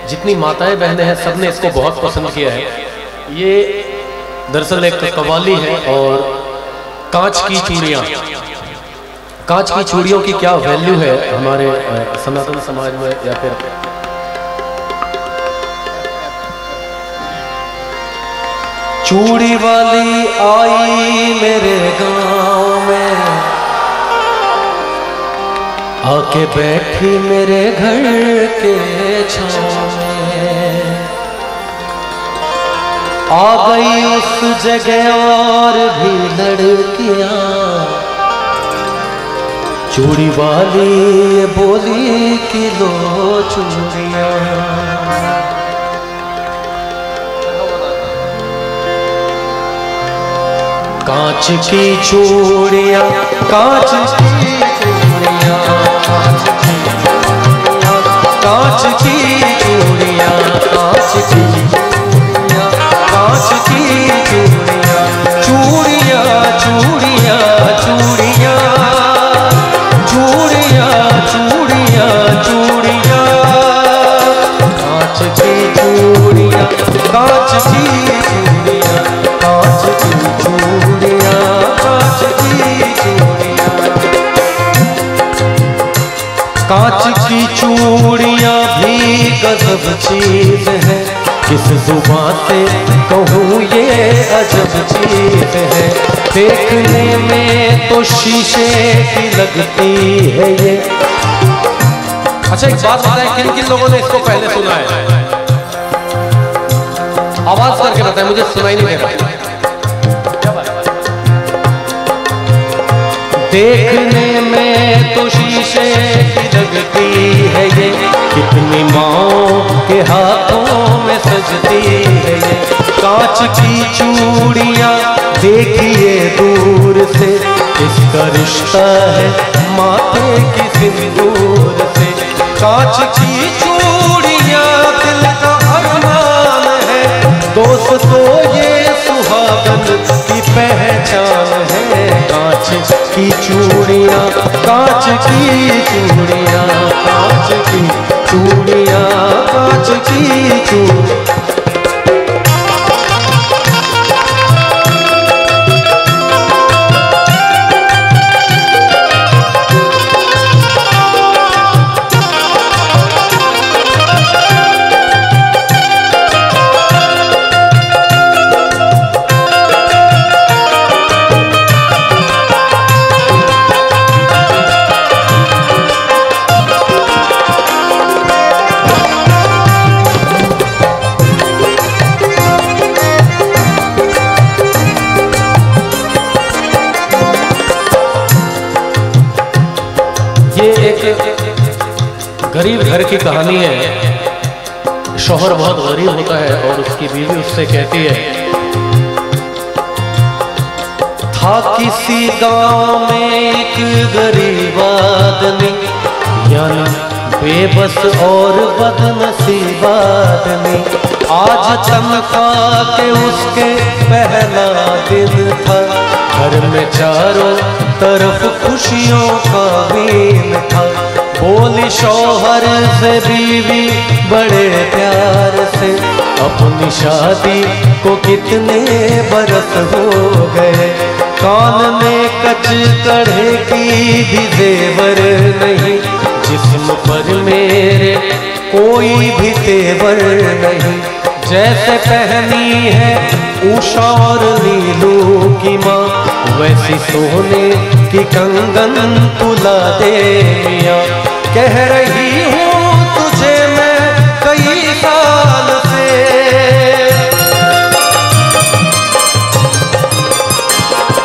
जितनी माताएं बहनें हैं सबने इसको बहुत पसंद किया है। ये दरअसल एक कव्वाली है और कांच की चूड़ियाँ, कांच की चूड़ियों की क्या वैल्यू है हमारे सनातन समाज में, या फिर चूड़ी वाली आई मेरे गांव में, आके बैठी मेरे घर के छांव में, आ गई उस जगह और भी लड़कियां, चूड़ी वाली बोली कि लो चूड़ियां। कांच की चूड़ियां, कांच की चूड़ियां, कांच की चूड़ियां, कांच की चूड़ियां, कांच की चूड़ियां, कांच की चूड़ियां, चूड़ियां चूड़ियां चूड़ियां, चूड़ियां चूड़ियां चूड़ियां, कांच की चूड़ियां, कांच की चूड़ियां, कांच की चूड़ियां, कांच की चूड़ियां। कांच की चूड़ियां भी गजब चीज है, किस जुबान से कहूँ ये अजब चीज है, देखने में तो शीशे की लगती है ये। अच्छा एक बात बताएं, किन किन लोगों ने इसको पहले सुना है? आवाज करके बताएं, मुझे सुनाई नहीं दे रहा। देखने में तो शीशे की लगती है ये, कितनी माँओं के हाथों में सजती है ये। कांच की चूड़ियाँ देखिए दूर से, इसका रिश्ता है माथे की सिंदूर से। कांच की चूड़ियाँ दिल का अरमान है, दोस्तों ये सुहागन की पहचान है। कांच की चूड़ियाँ, कांच की चूड़ियाँ, कांच की चूड़ियाँ, कांच की चूड़ियाँ। गरीब घर की कहानी है। शौहर बहुत गरीब होता है और उसकी बीवी उससे कहती है, था किसी गांव में एक गरीब आदमी, यानी बेबस और बदनसीब आदमी। आज तनख्वाह के उसके पहला दिन था, घर में चारों तरफ खुशियों का बीन था। बोली शौहर से बीवी बड़े प्यार से, अपनी शादी को कितने बरस हो गए। कान में कच कढ़े की भी जेवर नहीं, जिस्म पर मेरे कोई भी तेवर नहीं। जैसे पहनी है उषा और नीलू की माँ, वैसी सोने की कंगन तुला दे मियाँ। कह रही हूँ तुझे मैं कई साल से,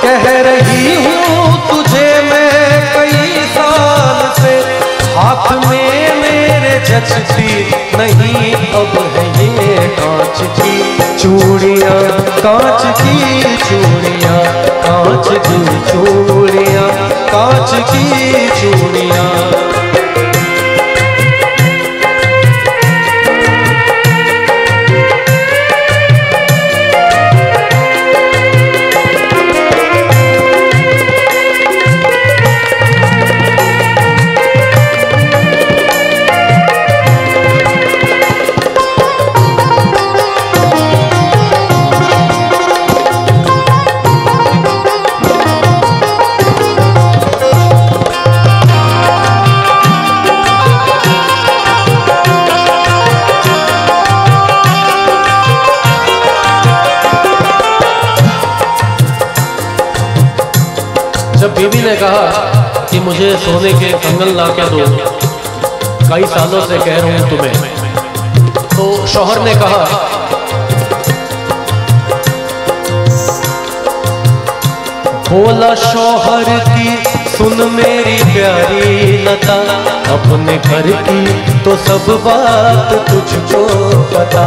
कह रही हूँ तुझे मैं कई साल से। हाथ में मेरे जचती नहीं अब है ये कांच की चूड़ियाँ, कांच की चूड़ियाँ, कांच की चूड़ियाँ, कांच की चूड़ियाँ। जब बीवी ने कहा कि मुझे सोने के कंगन ला के दो, कई सालों से कह रहा हूं तुम्हें, तो शौहर ने कहा बोला शौहर की सुन मेरी प्यारी लता, अपने घर की तो सब बात तुझको पता।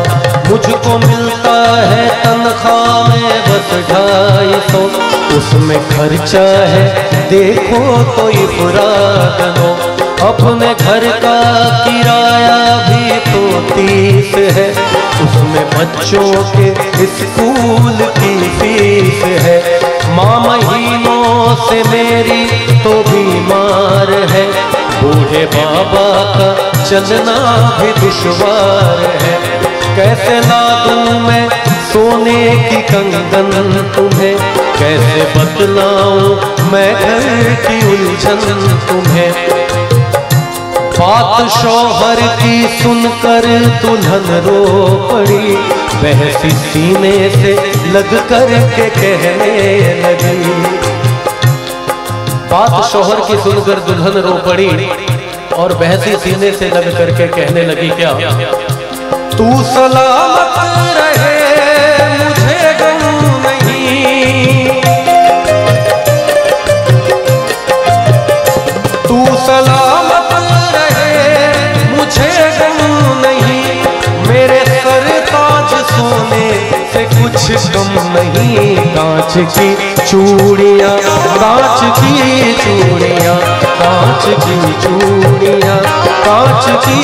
मुझको मिलता है तनख्वाह में बस 250, उसमें खर्चा है देखो तो इफराद लो। अपने घर का किराया भी तो 30 है, उसमें बच्चों के स्कूल की फीस है। माँ महीनों से मेरी तो बीमार है, बूढ़े बाबा का चलना भी दुश्वार है। कैसे ला दूं मैं सोने की कंगन तुम्हें, कैसे बतलाऊं मैं घर की उलझन तुम्हें। बात शौहर की सुनकर दुल्हन रो पड़ी, बहसी सीने से लग कर के कहने लगी। बात शौहर की सुनकर दुल्हन रो पड़ी और बहसी सीने से लग करके कहने लगी क्या? तू सलामत रहे मुझे गम नहीं, तू सलामत कुछ कम नहीं। कांच की चूड़ियाँ, कांच की चूड़ियाँ, कांच की चूड़ियाँ, कांच की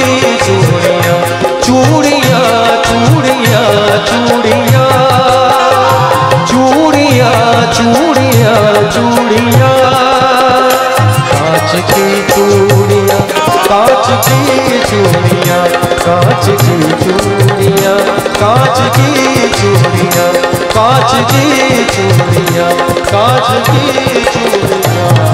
चूड़ियाँ, चूड़ियाँ चूड़ियाँ चूड़ियाँ चूड़ियाँ चूड़ियाँ चूड़ियाँ, कांच की चूड़ियाँ, कांच की चूड़ियाँ, कांच की चूड़ियाँ, कांच की चूड़ियाँ, कांच की चूड़ियाँ, कांच की चूड़ियाँ।